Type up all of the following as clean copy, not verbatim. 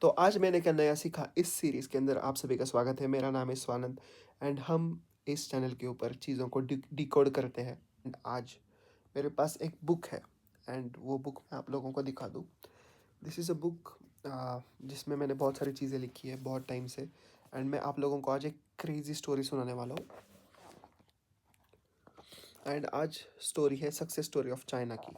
तो आज मैंने क्या नया सीखा इस सीरीज़ के अंदर आप सभी का स्वागत है। मेरा नाम है स्वानंद एंड हम इस चैनल के ऊपर चीज़ों को डिकोड करते हैं। एंड आज मेरे पास एक बुक है एंड वो बुक मैं आप लोगों को दिखा दूँ। दिस इज़ अ बुक जिसमें मैंने बहुत सारी चीज़ें लिखी है बहुत टाइम से एंड मैं आप लोगों को आज एक क्रेज़ी स्टोरी सुनाने वाला हूँ। एंड आज स्टोरी है सक्सेस स्टोरी ऑफ चाइना की।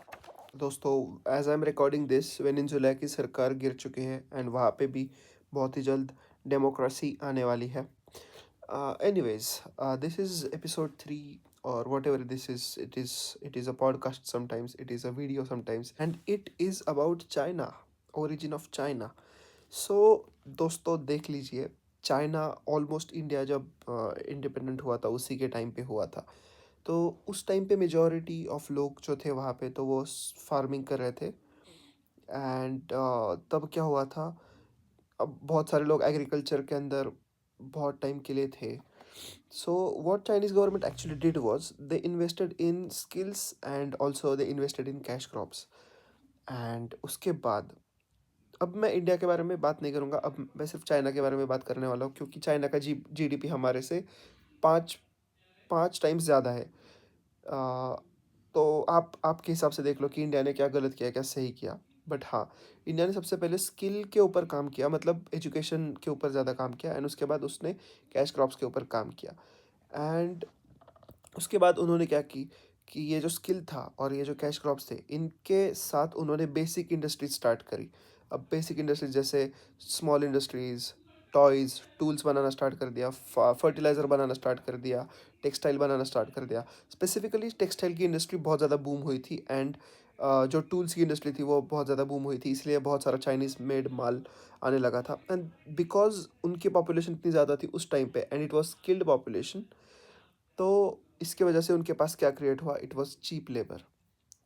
दोस्तों, as I am recording this Venezuela की सरकार गिर चुकी है एंड वहाँ पे भी बहुत ही जल्द डेमोक्रेसी आने वाली है। Anyways, this is episode 3 or whatever this is. It is a podcast sometimes, it is a video sometimes, and it is about China, origin of China. So दोस्तों देख लीजिए, चाइना ऑलमोस्ट इंडिया जब independent हुआ था उसी के time पे हुआ था। तो उस टाइम पे मेजॉरिटी ऑफ लोग जो थे वहाँ पे तो वो फार्मिंग कर रहे थे एंड तब क्या हुआ था, अब बहुत सारे लोग एग्रीकल्चर के अंदर बहुत टाइम के लिए थे। So what Chinese government actually did was they invested in skills and also they invested in cash crops. And उसके बाद अब मैं इंडिया के बारे में बात नहीं करूँगा, अब मैं सिर्फ चाइना के बारे में बात करने वाला हूँ क्योंकि चाइना का जीडीपी हमारे से पाँच पाँच टाइम्स ज़्यादा है। तो आप आपके हिसाब से देख लो कि इंडिया ने क्या गलत किया क्या सही किया। बट हाँ, इंडिया ने सबसे पहले स्किल के ऊपर काम किया, मतलब एजुकेशन के ऊपर ज़्यादा काम किया एंड उसके बाद उसने कैश क्रॉप्स के ऊपर काम किया। एंड उसके बाद उन्होंने क्या कि ये जो स्किल था और ये जो कैश क्रॉप्स थे इनके साथ उन्होंने बेसिक इंडस्ट्रीज स्टार्ट करी। अब बेसिक इंडस्ट्रीज जैसे स्मॉल इंडस्ट्रीज़, टॉयज़, टूल्स बनाना स्टार्ट कर दिया, फर्टिलाइज़र बनाना स्टार्ट कर दिया, टेक्सटाइल बनाना स्टार्ट कर दिया। स्पेसिफिकली टेक्सटाइल की इंडस्ट्री बहुत ज़्यादा बूम हुई थी एंड जो टूल्स की इंडस्ट्री थी वो बहुत ज़्यादा बूम हुई थी, इसलिए बहुत सारा चाइनीज़ मेड माल आने लगा था। एंड बिकॉज उनकी पॉपुलेशन इतनी ज़्यादा थी उस टाइम पे and it was skilled population, तो इसके वजह से उनके पास क्या क्रिएट हुआ, इट वॉज चीप लेबर।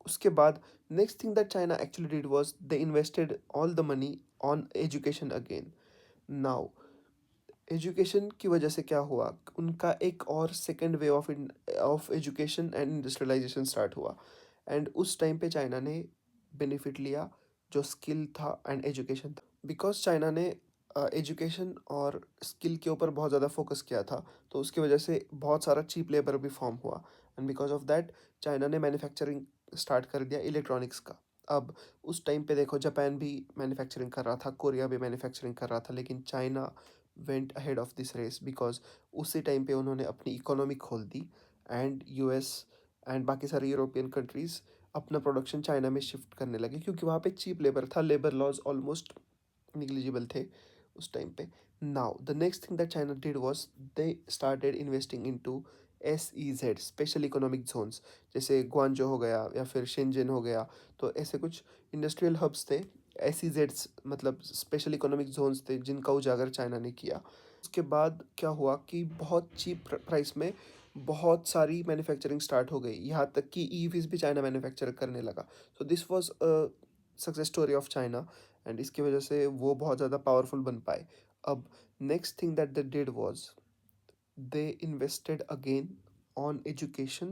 उसके बाद next thing that China actually did was they invested all the money on education again. Now education की वजह से क्या हुआ, उनका एक और second way of education and industrialisation start हुआ एंड उस टाइम पे चाइना ने बेनिफिट लिया जो स्किल था एंड एजुकेशन था। बिकॉज चाइना ने एजुकेशन और स्किल के ऊपर बहुत ज़्यादा फोकस किया था तो उसकी वजह से बहुत सारा चीप लेबर भी फॉर्म हुआ and because of that China ने मैन्युफैक्चरिंग स्टार्ट कर दिया इलेक्ट्रॉनिक्स का। अब उस टाइम पे देखो, जापान भी मैन्युफैक्चरिंग कर रहा था, कोरिया भी मैन्युफैक्चरिंग कर रहा था, लेकिन China went ahead of this race because उसी टाइम पे उन्होंने अपनी इकोनॉमी खोल दी एंड यूएस एंड बाकी सारी यूरोपियन कंट्रीज़ अपना प्रोडक्शन चाइना में शिफ्ट करने लगे क्योंकि वहाँ पे चीप लेबर था, लेबर लॉज ऑलमोस्ट निग्लिजिबल थे उस टाइम पे। Now the next thing that China did was they started investing into SEZ special economic Jones, जैसे ग्वांजो हो गया या फिर शेंजन हो गया। तो ऐसे कुछ इंडस्ट्रियल हब्स थे, SEZs मतलब स्पेशल इकोनॉमिक जोन्स थे जिनका उजागर चाइना ने किया। उसके बाद क्या हुआ कि बहुत चीप प्राइस में बहुत सारी मैन्युफैक्चरिंग स्टार्ट हो गई, यहाँ तक कि ईवीज भी चाइना मैन्युफैक्चर करने लगा। So this was a success story of China and इसकी वजह से वो बहुत ज़्यादा पावरफुल बन पाए। अब next thing that they did was they invested again on education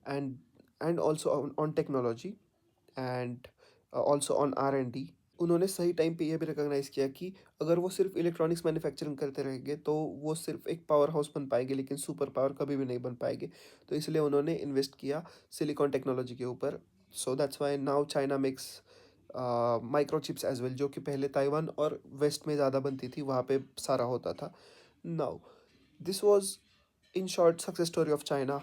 and also on technology and also on R&D। उन्होंने सही टाइम पे ये भी रिकॉग्नाइज़ किया कि अगर वो सिर्फ इलेक्ट्रॉनिक्स मैन्युफैक्चरिंग करते रहेंगे तो वो सिर्फ एक पावर हाउस बन पाएंगे लेकिन सुपर पावर कभी भी नहीं बन पाएंगे। तो इसलिए उन्होंने इन्वेस्ट किया सिलिकॉन टेक्नोलॉजी के ऊपर। So that's why now China makes microchips as well, जो कि पहले ताइवान और वेस्ट में ज़्यादा बनती थी, वहाँ पे सारा होता था। Now this was in short success story of China.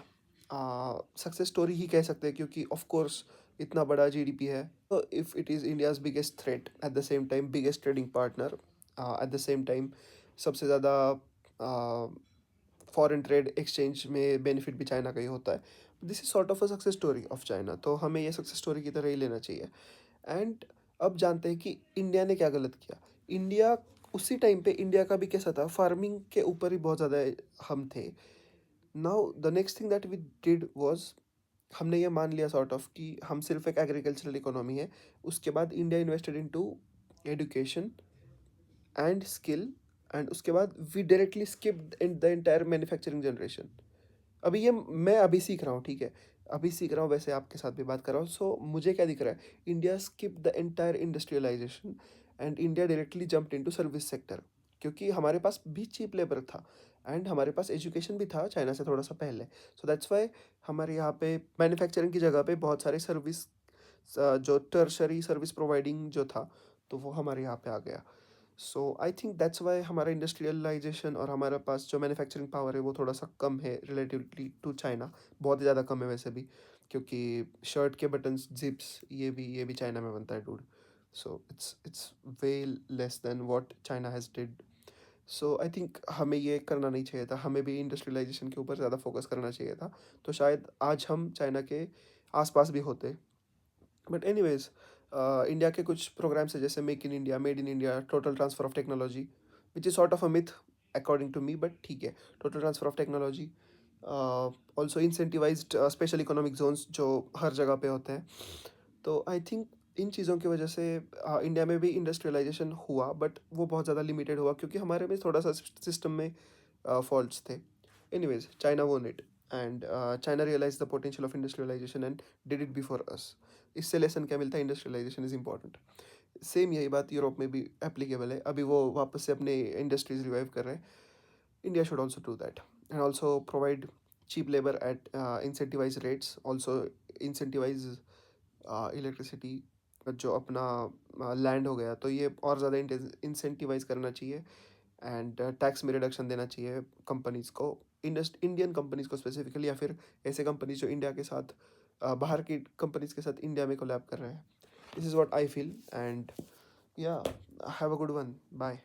Success story ही कह सकते हैं क्योंकि ऑफ कोर्स इतना बड़ा जीडीपी है। तो if it is India's biggest threat at the same time biggest trading partner, at the same time सबसे ज़्यादा फॉरेन ट्रेड एक्सचेंज में बेनिफिट भी चाइना का ही होता है। This is sort of a success story of China, तो हमें ये सक्सेस स्टोरी की तरह ही लेना चाहिए। एंड अब जानते हैं कि इंडिया ने क्या गलत किया। इंडिया उसी टाइम पे इंडिया का भी कैसा था, फार्मिंग के ऊपर ही बहुत ज़्यादा हम थे। Now the next thing that we did was हमने ये मान लिया सॉर्ट ऑफ कि हम सिर्फ एक एग्रीकल्चरल इकोनॉमी है। उसके बाद India invested into education and skill and उसके बाद we directly skip in the entire manufacturing generation. अभी ये मैं अभी सीख रहा हूँ, ठीक है, अभी सीख रहा हूँ, वैसे आपके साथ भी बात कर रहा हूँ। सो मुझे क्या दिख रहा है, India skip the entire industrialisation and India directly jumped into service sector, क्योंकि हमारे पास भी चीप लेबर था एंड हमारे पास एजुकेशन भी था चाइना से थोड़ा सा पहले। सो दैट्स वाई हमारे यहाँ पे मैन्युफैक्चरिंग की जगह पे बहुत सारे सर्विस, जो टर्शरी सर्विस प्रोवाइडिंग जो था, तो वो हमारे यहाँ पे आ गया। सो आई थिंक दैट्स वाई हमारा इंडस्ट्रियलाइजेशन और हमारे पास जो मैन्युफैक्चरिंग पावर है वो थोड़ा सा कम है रिलेटिवली टू चाइना। बहुत ही ज़्यादा कम है वैसे भी, क्योंकि शर्ट के बटन्स, जिप्स, ये भी चाइना में बनता है dude. So it's way less than what China has did. So I think हमें ये करना नहीं चाहिए था, हमें भी इंडस्ट्रियलाइजेशन के ऊपर ज़्यादा फोकस करना चाहिए था, तो शायद आज हम चाइना के आसपास भी होते। बट एनीवेज, इंडिया के कुछ प्रोग्राम्स है जैसे make in India, made in India, total transfer of technology, which is sort of a myth according to me, but ठीक है। Total transfer of technology, also incentivised special economic zones जो हर जगह पे होते हैं। तो आई थिंक इन चीज़ों की वजह से इंडिया में भी इंडस्ट्रियलाइजेशन हुआ, बट वो बहुत ज़्यादा लिमिटेड हुआ क्योंकि हमारे में थोड़ा सा सिस्टम में फॉल्ट्स थे। Anyways, China won it, and China realise the potential of industrialisation and did it before us. इससे लेसन क्या मिलता है? Industrialisation is important. सेम यही बात यूरोप में भी एप्लीकेबल है, अभी वो वापस से अपने इंडस्ट्रीज रिवाइव कर रहे हैं। India should also do that and also provide cheap labor at incentivized rates, also incentivize electricity. जो अपना लैंड हो गया तो ये और ज़्यादा इंसेंटिवाइज करना चाहिए, एंड टैक्स में रिडक्शन देना चाहिए कंपनीज़ को, इंडियन कंपनीज़ को स्पेसिफिकली, या फिर ऐसे कंपनीज जो इंडिया के साथ बाहर की कंपनीज़ के साथ इंडिया में कोलैब कर रहे हैं। This is what I feel, and yeah, have a good one, bye.